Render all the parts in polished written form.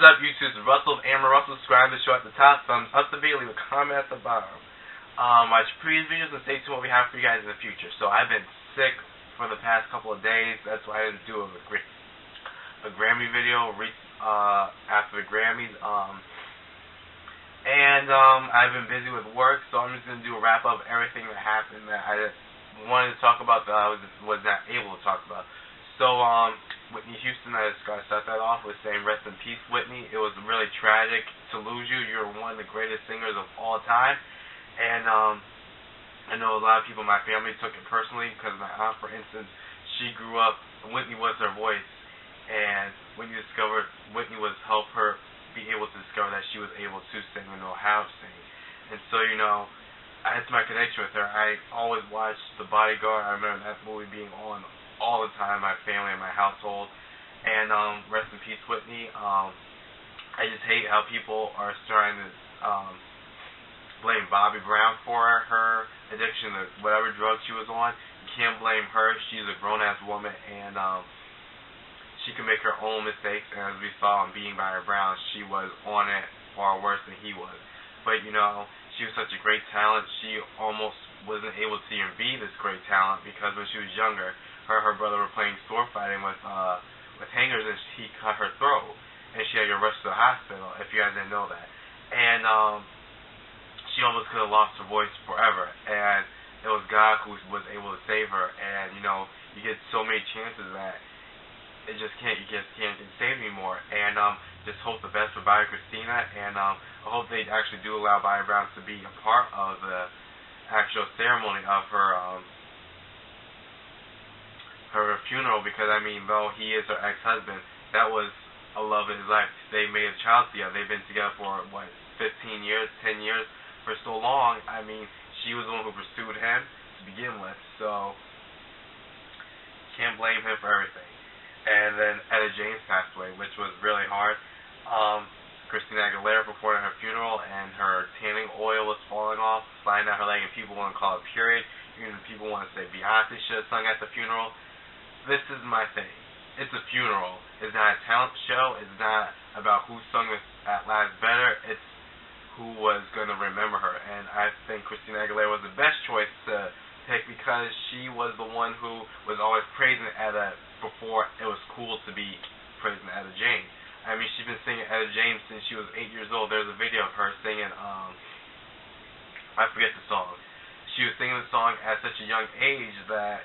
up, YouTube? It's Russell, Amber Russell. Subscribe to the show at the top. Thumbs up the video. Leave a comment at the bottom. Watch previous videos and stay tuned what we have for you guys in the future. So I've been sick for the past couple of days. That's why I didn't do a Grammy video after the Grammys. I've been busy with work, so I'm just gonna do a wrap up of everything that happened that I wanted to talk about that I was not able to talk about. So Whitney Houston, I just got to start that off with saying rest in peace, Whitney. It was really tragic to lose you. You're one of the greatest singers of all time. And I know a lot of people in my family took it personally because my aunt, for instance, she grew up, Whitney was her voice. And when you discovered Whitney was help her be able to discover that she was able to sing and know how to sing. And so, I had my connection with her. I always watched The Bodyguard. I remember that movie being on all the time, my family and my household. And rest in peace, Whitney. I just hate how people are starting to blame Bobby Brown for her addiction to whatever drug she was on. You can't blame her. She's a grown-ass woman, and she can make her own mistakes. And as we saw in Being by Her Brown, she was on it far worse than he was. But she was such a great talent. She almost wasn't able to even be this great talent because when she was younger, her brother were playing sword fighting with hangers, and he cut her throat, and she had to rush to the hospital. If you guys didn't know that, and she almost could have lost her voice forever, and it was God who was able to save her. And you get so many chances that you just can't get saved anymore. And just hope the best for Bobby Christina, and I hope they actually do allow Bobby Brown to be a part of the actual ceremony of her funeral, because though he is her ex-husband, that was a love of his life. They made a child together. They've been together for 15 years, 10 years, for so long. She was the one who pursued him to begin with, so can't blame him for everything. And then Etta James passed away, which was really hard. Christina Aguilera performed at her funeral, and her tanning oil was falling off, sliding down her leg, and people want to call it period. Even people want to say Beyonce should have sung at the funeral. This is my thing. It's a funeral. It's not a talent show. It's not about who sung at last better. It's who was going to remember her. And I think Christina Aguilera was the best choice to pick because she was the one who was always praising Etta before it was cool to be praising Etta James. She's been singing Etta James since she was 8 years old. There's a video of her singing, I forget the song. She was singing the song at such a young age that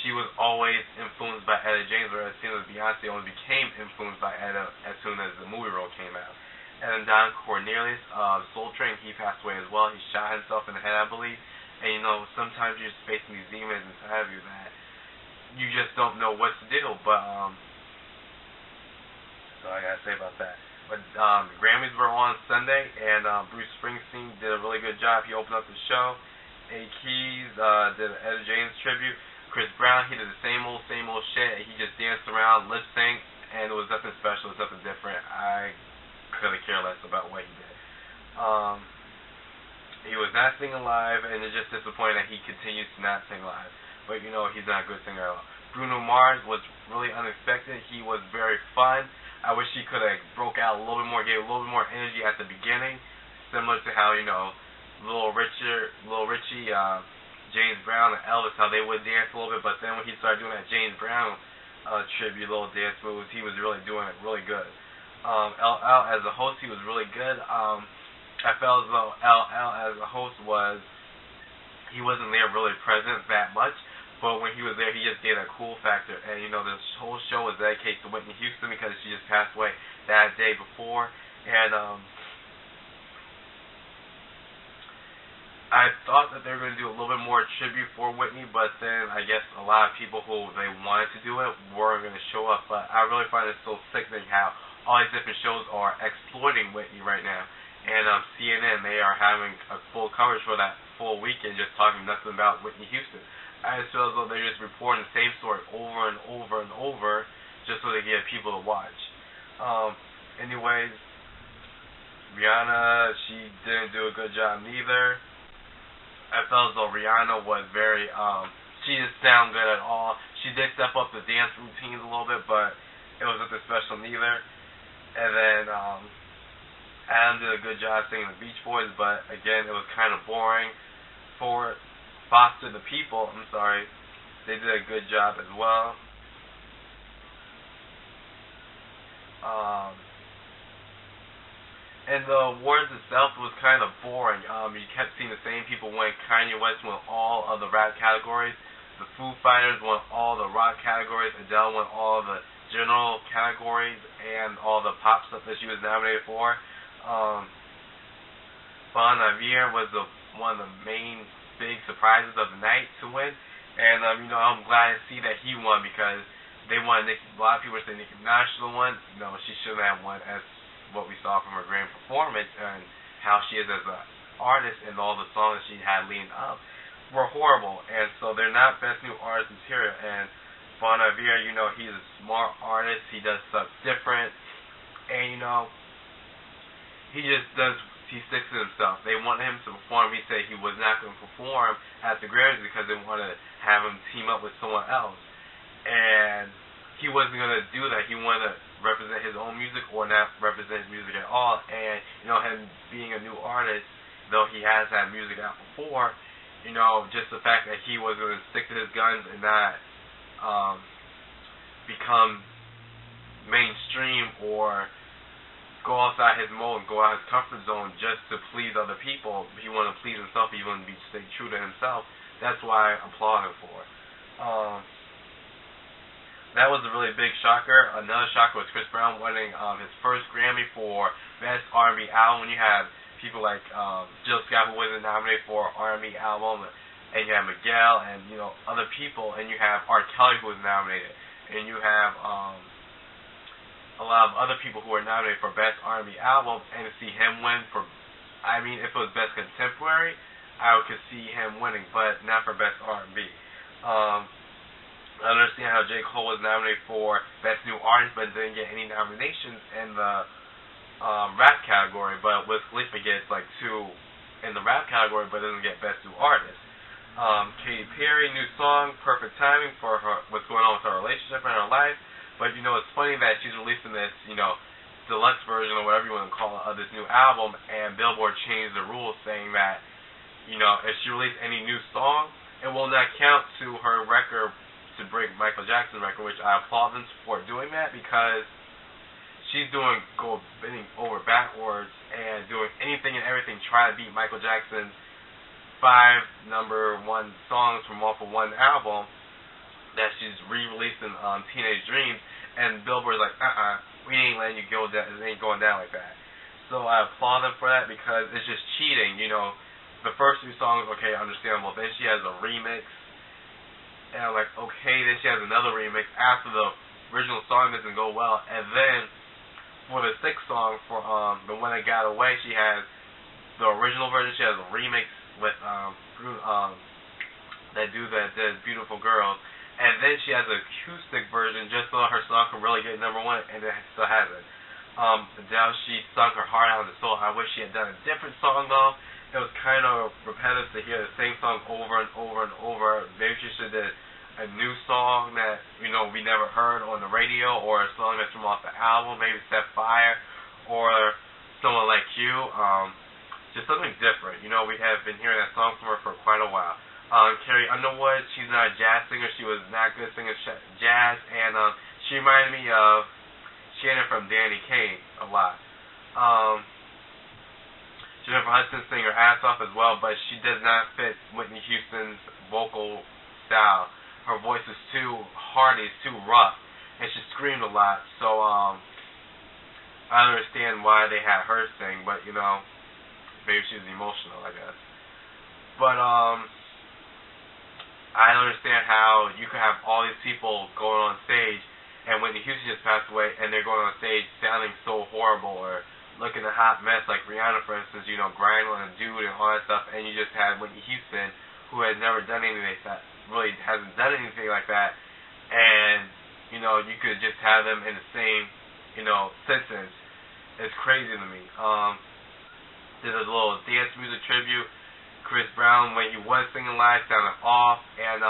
she was always influenced by Etta James, whereas it seems like Beyonce only became influenced by Etta as soon as the movie role came out. And then Don Cornelius, Soul Train, he passed away as well. He shot himself in the head, I believe. And sometimes you're just facing these demons inside of you that you just don't know what to do. But that's all I gotta say about that. But the Grammys were on Sunday, and Bruce Springsteen did a really good job. He opened up the show. A. Keys did an Etta James tribute. Chris Brown, he did the same old shit. He just danced around, lip synced, and it was nothing special. It was nothing different. I couldn't care less about what he did. He was not singing live, and it's just disappointing that he continues to not sing live. But he's not a good singer at all. Bruno Mars was really unexpected. He was very fun. I wish he could have broke out a little bit more, gave a little bit more energy at the beginning, similar to how Little Richie, James Brown, and Elvis, how they would dance a little bit. But then when he started doing that James Brown tribute little dance moves, he was really doing it really good. LL as a host, he was really good. I felt as though LL as a host he wasn't there really present that much, but when he was there, he just gave that cool factor. And this whole show was dedicated to Whitney Houston because she just passed away that day before. And I thought that they were going to do a little bit more tribute for Whitney, but then I guess a lot of people who they wanted to do it weren't going to show up. But I really find it so sickening how all these different shows are exploiting Whitney right now. And CNN, they are having a full coverage for that full weekend just talking nothing about Whitney Houston. I just feel as though they're just reporting the same story over and over and over just so they get people to watch. Anyways, Rihanna, she didn't do a good job neither. I felt as though Rihanna was very, she didn't sound good at all. She did step up the dance routines a little bit, but it was nothing special neither. And then Adam did a good job singing the Beach Boys, but again, it was kind of boring. For Foster the People, I'm sorry, they did a good job as well. And the awards itself was kind of boring. You kept seeing the same people win. Kanye West won all of the rap categories. The Foo Fighters won all the rock categories. Adele won all the general categories and all the pop stuff that she was nominated for. Bon Iver was one of the main big surprises of the night to win. And, I'm glad to see that he won because they wanted Nicki. A lot of people were saying Nicki Minaj should have won. No, she shouldn't have won, as what we saw from her Grammy performance and how she is as an artist, and all the songs she had leading up were horrible. And so they're not best new artist material. And Bon Iver, he's a smart artist. He does stuff different. And, he sticks to himself. They wanted him to perform. He said he was not going to perform at the Grammys because they wanted to have him team up with someone else. And he wasn't going to do that. He wanted to represent his own music or not represent his music at all. And, him being a new artist, though he has had music out before, just the fact that he was going to stick to his guns and not become mainstream or go outside his mold and go out his comfort zone just to please other people. He wanted to please himself. He wanted to stay true to himself. That's why I applaud him for it. That was a really big shocker. Another shocker was Chris Brown winning his first Grammy for Best R&B Album. When you have people like Jill Scott, who wasn't nominated for R&B Album, and you have Miguel and other people, and you have R. Kelly, who was nominated, and you have a lot of other people who were nominated for Best R&B Album, and to see him win for, if it was Best Contemporary, I could see him winning, but not for Best R&B. I understand how J. Cole was nominated for Best New Artist, but didn't get any nominations in the rap category, but Wiz Khalifa gets like 2 in the rap category, but doesn't get Best New Artist. Katy Perry, new song, perfect timing for her, what's going on with her relationship and her life. But, it's funny that she's releasing this, deluxe version or whatever you want to call it of this new album, and Billboard changed the rules saying that, if she released any new song, it will not count to her record to break Michael Jackson's record, which I applaud them for doing that because she's bending over backwards and doing anything and everything to try to beat Michael Jackson's 5 number 1 songs from off of one album that she's re-releasing Teenage Dreams, and Billboard's like, we ain't letting you go down, it ain't going down like that. So I applaud them for that because it's just cheating, The first 2 songs, okay, understandable. Then she has a remix, and I'm like, okay, then she has another remix after the original song doesn't go well, and then for the 6th song, for The One That Got Away, she has the original version, she has a remix with that dude that did Beautiful Girls. And then she has an acoustic version just so her song can really get number 1, and it still hasn't. Adele, she sung her heart out and soul. I wish she had done a different song, though. It was kind of repetitive to hear the same song over and over and over. Maybe she should have did a new song that, we never heard on the radio, or a song that's from off the album, maybe Set Fire, or Someone Like You. Just something different. We have been hearing that song from her for quite a while. Carrie Underwood, she's not a jazz singer. She was not good singing jazz, and she reminded me of Shannon from Danny Kaye a lot. Jennifer Hudson sang her ass off as well, but she does not fit Whitney Houston's vocal style. Her voice is too hearty, it's too rough, and she screamed a lot. So I understand why they had her sing, but maybe she was emotional, I guess. But I understand how you can have all these people going on stage, and Whitney Houston just passed away, and they're going on stage sounding so horrible or looking a hot mess, like Rihanna, for instance, grinding on a dude and all that stuff, and you just had Whitney Houston, who has never done anything like that, really hasn't done anything like that, and, you could just have them in the same, sentence. It's crazy to me. Did a little dance music tribute. Chris Brown, when he was singing live, sounded off. And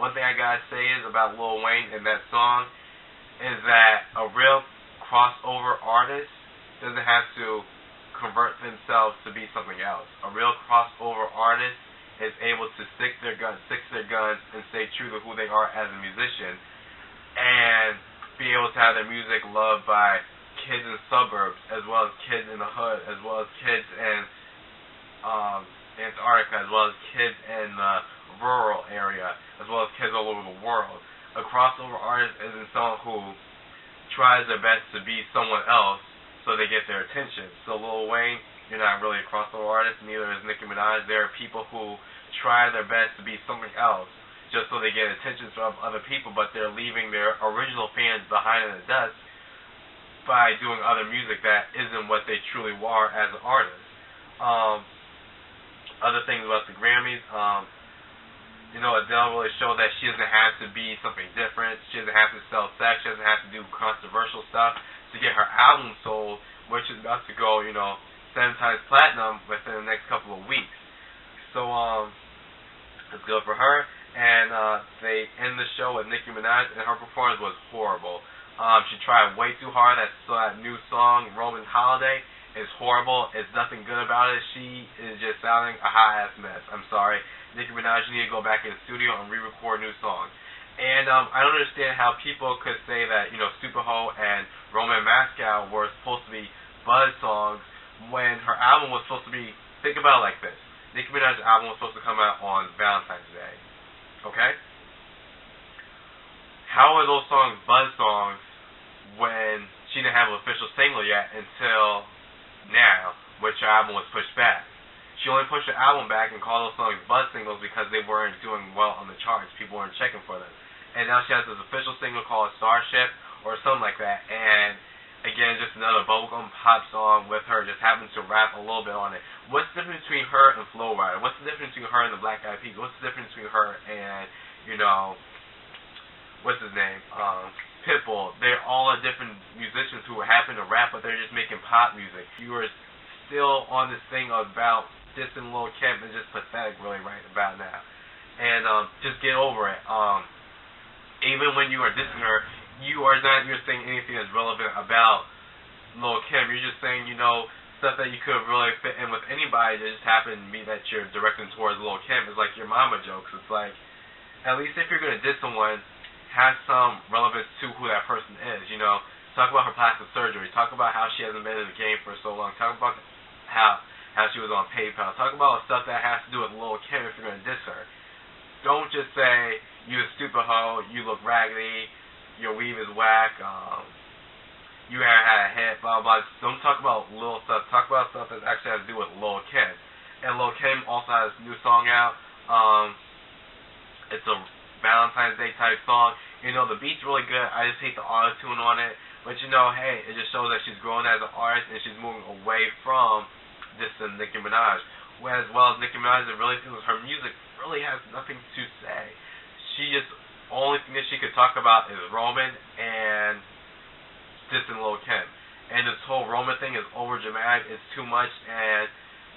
one thing I gotta say is about Lil Wayne in that song is that a real crossover artist doesn't have to convert themselves to be something else. A real crossover artist is able to stick to their guns, and stay true to who they are as a musician, and be able to have their music loved by kids in the suburbs, as well as kids in the hood, as well as kids in Antarctica, as well as kids in the rural area, as well as kids all over the world. A crossover artist isn't someone who tries their best to be someone else so they get their attention. So Lil Wayne, you're not really a crossover artist, neither is Nicki Minaj. There are people who try their best to be something else just so they get attention from other people, but they're leaving their original fans behind in the dust by doing other music that isn't what they truly are as an artist. Other things about the Grammys, Adele really showed that she doesn't have to be something different. She doesn't have to sell sex. She doesn't have to do controversial stuff to get her album sold, which is about to go, 7 times platinum within the next couple of weeks. So, it's good for her. And they end the show with Nicki Minaj, and her performance was horrible. She tried way too hard. That new song, Roman Holiday, is horrible. It's nothing good about it. She is just sounding a hot-ass mess. I'm sorry. Nicki Minaj, you need to go back in the studio and re-record new songs. And I don't understand how people could say that, Superho and Roman Moscow were supposed to be buzz songs when her album was supposed to be, think about it like this. Nicki Minaj's album was supposed to come out on Valentine's Day. Okay? How are those songs buzz songs when she didn't have an official single yet until now, which her album was pushed back? She only pushed her album back and called those songs buzz singles because they weren't doing well on the charts. People weren't checking for them. And now she has this official single called Starship or something like that. And again, just another bubblegum pop song with her just happens to rap a little bit on it. What's the difference between her and Flo Rida? What's the difference between her and the Black Eyed Peas? What's the difference between her and, what's his name? Pitbull. They're all different musicians who happen to rap, but they're just making pop music. You are still on this thing about dissing Lil' Kim. It's just pathetic really right about now. And just get over it. Even when you are dissing her, you're saying anything that's relevant about Lil' Kim. You're just saying, stuff that you could really fit in with anybody that just happened to be that you're directing towards Lil' Kim. It's like your mama jokes. It's like, at least if you're going to diss someone, have some relevance to who that person is. Talk about her plastic surgery. Talk about how she hasn't been in the game for so long. Talk about how she was on PayPal. Talk about stuff that has to do with Lil' Kim if you're going to diss her. Don't just say, you a stupid hoe, you look raggedy, your weave is whack, you haven't had a hit, blah, blah. Don't talk about little stuff. Talk about stuff that actually has to do with Lil' Kim. And Lil' Kim also has a new song out. It's a Valentine's Day type song. The beat's really good. I just hate the auto-tune on it. But, hey, it just shows that she's growing as an artist and she's moving away from this and Nicki Minaj. Whereas, Nicki Minaj, it really feels her music really has nothing to say. Only thing that she could talk about is Roman and dissing Lil' Kim. And this whole Roman thing is over dramatic. It's too much. And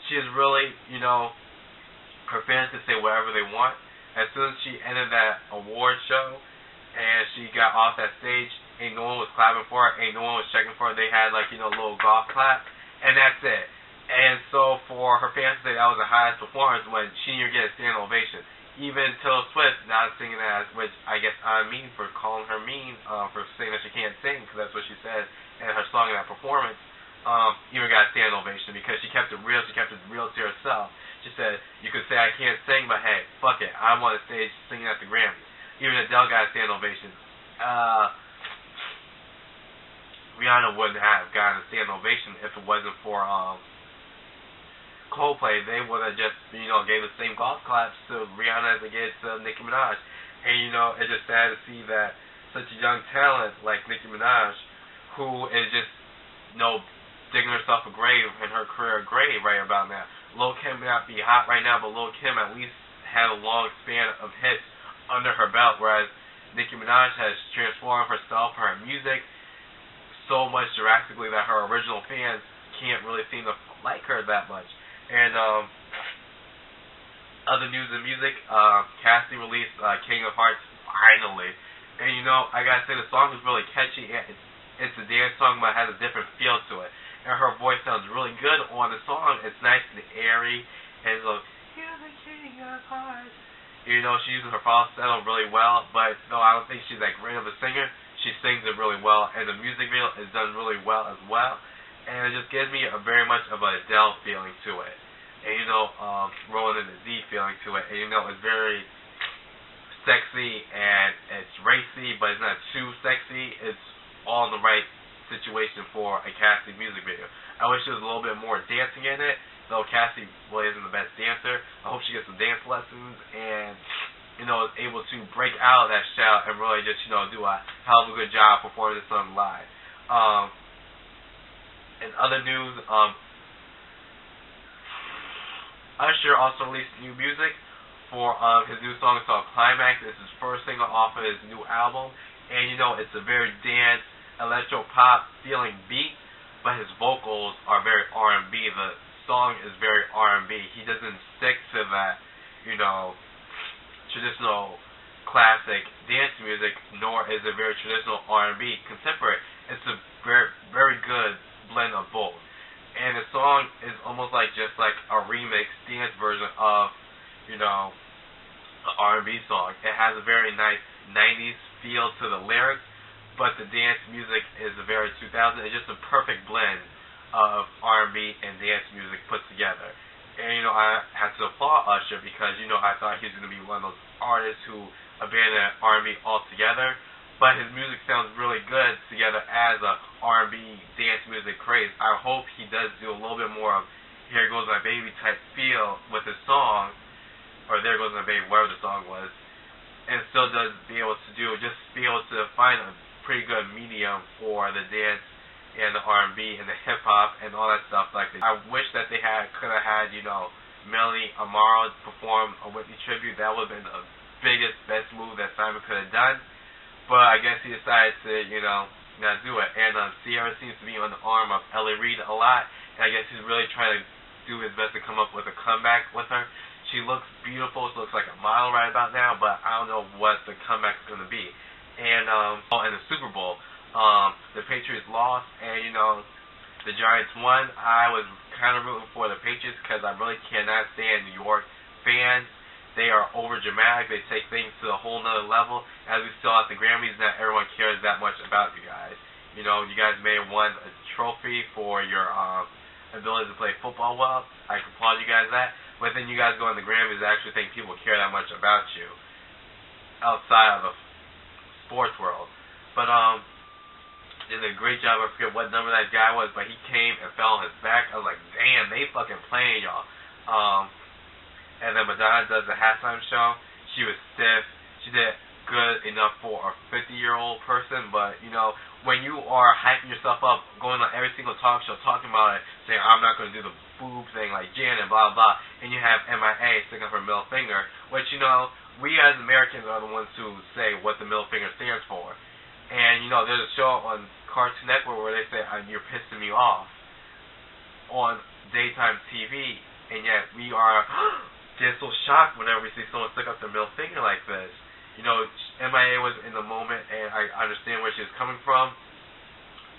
she is really, her fans can say whatever they want. As soon as she ended that award show and she got off that stage, ain't no one was clapping for her. Ain't no one was checking for her. They had, a little golf clap. And that's it. And so for her fans to say that was the highest performance when she didn't get a standing ovation. Even Taylor Swift not singing as, which I guess I'm mean for calling her mean, for saying that she can't sing, because that's what she said in her song in that performance, even got a standing ovation because she kept it real. She kept it real to herself. She said, you could say I can't sing, but hey, fuck it. I'm on the stage singing at the Grammys. Even Adele got a standing ovation. Rihanna wouldn't have gotten a standing ovation if it wasn't for Coldplay. They would have just, gave the same golf claps to Rihanna as they gave to Nicki Minaj. And, it's just sad to see that such a young talent like Nicki Minaj, who is just, digging herself a grave in her career grave right about now. Lil' Kim may not be hot right now, but Lil' Kim at least had a long span of hits under her belt, whereas Nicki Minaj has transformed herself, her music, so much drastically that her original fans can't really seem to like her that much. And other news in music, Cassie released King of Hearts finally. And I gotta say the song is really catchy. it's a dance song, but it has a different feel to it. And her voice sounds really good on the song. It's nice and airy. And it's like, you're the king of hearts. You know, she uses her falsetto really well, but though I don't think she's that great of a singer, she sings it really well, and the music video is done really well as well. And it just gives me a very much of an Adele feeling to it. And you know, rolling in the Z feeling to it. And you know, it's very sexy and it's racy, but it's not too sexy. It's all in the right situation for a Cassie music video. I wish there was a little bit more dancing in it, though Cassie really isn't the best dancer. I hope she gets some dance lessons and, you know, is able to break out of that shell and really just, you know, do a hell of a good job performing this song live. In other news, Usher also released new music for his new song called Climax. It's his first single off of his new album, and you know, it's a very dance, electro pop feeling beat, but his vocals are very R&B. The song is very R&B. He doesn't stick to that, you know, traditional classic dance music, nor is it very traditional R&B contemporary. It's a very, very good blend of both. And the song is almost like just like a remix dance version of, you know, the R&B song. It has a very nice 90s feel to the lyrics, but the dance music is a very 2000s. It's just a perfect blend of R&B and dance music put together. And, you know, I had to applaud Usher because, you know, I thought he was going to be one of those artists who abandoned R&B altogether. But his music sounds really good together as a R&B dance music craze. I hope he does do a little bit more of Here Goes My Baby type feel with his song, or There Goes My Baby, whatever the song was, and still does be able to do, just be able to find a pretty good medium for the dance and the R&B and the hip-hop and all that stuff like that. I wish that they could have had, you know, Melly Amaro perform a Whitney tribute. That would have been the biggest, best move that Simon could have done. But I guess he decided to, you know, not do it. And Sierra seems to be on the arm of Ellie Reed a lot. And I guess he's really trying to do his best to come up with a comeback with her. She looks beautiful. She looks like a model right about now. But I don't know what the comeback is going to be. And in the Super Bowl, the Patriots lost. And, you know, the Giants won. I was kind of rooting for the Patriots because I really cannot stand New York fans. They are over dramatic. They take things to a whole nother level. As we saw at the Grammys, not everyone cares that much about you guys. You know, you guys may have won a trophy for your ability to play football well. I can applaud you guys that. But then you guys go on the Grammys and actually think people care that much about you outside of the sports world. But did a great job. I forget what number that guy was, but he came and fell on his back. I was like, damn, they fucking playing y'all. And then Madonna does the halftime show. She was stiff. She did good enough for a 50-year-old person, but, you know, when you are hyping yourself up, going on every single talk show talking about it, saying, I'm not going to do the boob thing like Janet, blah, blah, and you have MIA sticking up her middle finger, which, you know, we as Americans are the ones who say what the middle finger stands for. And, you know, there's a show on Cartoon Network where they say, you're pissing me off on daytime TV, and yet we are get so shocked whenever we see someone stick up their middle finger like this. You know, MIA was in the moment, and I understand where she was coming from.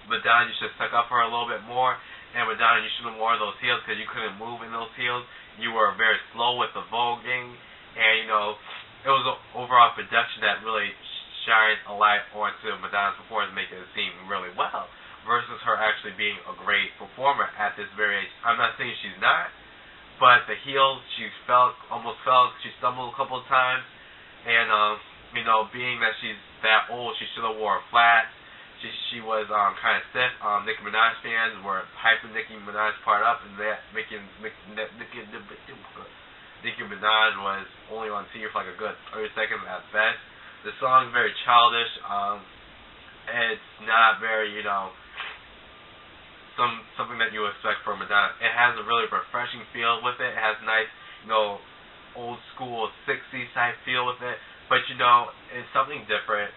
Madonna, you should have stuck up for her a little bit more. And Madonna, you shouldn't have worn those heels because you couldn't move in those heels. You were very slow with the voguing. And, you know, it was an overall production that really shined a light onto Madonna's performance, making it seem really well, versus her actually being a great performer at this very age. I'm not saying she's not, but the heels, she almost fell, she stumbled a couple of times, and, you know, being that she's that old, she should have wore a flat. She was kind of stiff. Nicki Minaj fans were hyping Nicki Minaj part up, and that Nicki Minaj was only on TV for like a good 30 seconds at best. The song's very childish. It's not very, you know, something that you expect from Madonna. It has a really refreshing feel with it. It has nice, you know, old school 60s type feel with it. But, you know, it's something different.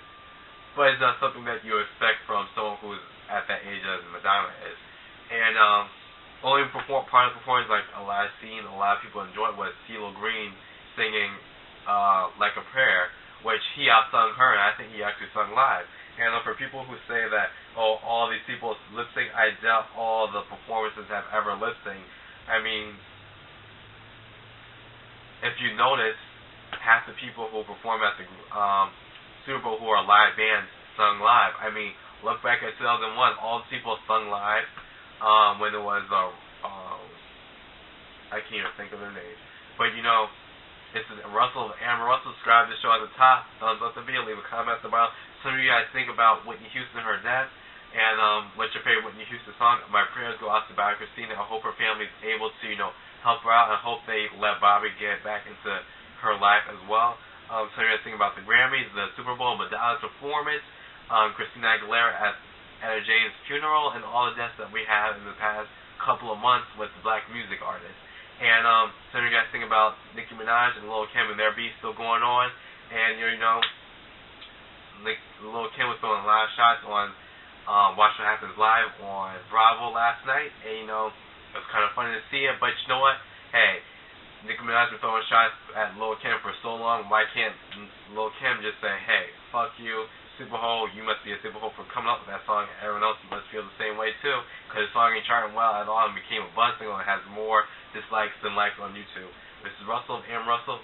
But it's not something that you expect from someone who's at that age as Madonna is. And only part of the performance, like a lot of people enjoyed, was CeeLo Green singing Like a Prayer, which he outsung her, and I think he actually sung live. And for people who say that, all these people lip sync. I doubt all the performances have ever lip synced. I mean, if you notice, half the people who perform at the Super Bowl who are live bands sung live. I mean, look back at 2001, all the people sung live when it was I can't even think of their names, but you know. This is Russell. Amber Russell. Subscribe to the show at the top. Thumbs up the video. Leave a comment about some of you guys think about Whitney Houston, her death, and what's your favorite Whitney Houston song? My prayers go out to Bobby Christina. I hope her family is able to, help her out. I hope they let Bobby get back into her life as well. Some of you guys think about the Grammys, the Super Bowl, Madonna's performance, Christina Aguilera at Etta James' funeral, and all the deaths that we had in the past couple of months with the black music artists. And some of you guys think about Nicki Minaj and Lil Kim and their beef still going on. And Lil Kim was throwing live shots on Watch What Happens Live on Bravo last night. And it was kind of funny to see it. But you know what? Hey, Nicki Minaj been throwing shots at Lil Kim for so long. Why can't Lil Kim just say, hey, fuck you, Superhole, you must be a Superhole for coming up with that song. Everyone else must feel the same way too, because the song ain't charting well at all and became a buzz single and has more dislikes than likes on YouTube. This is Russell, M. Russell.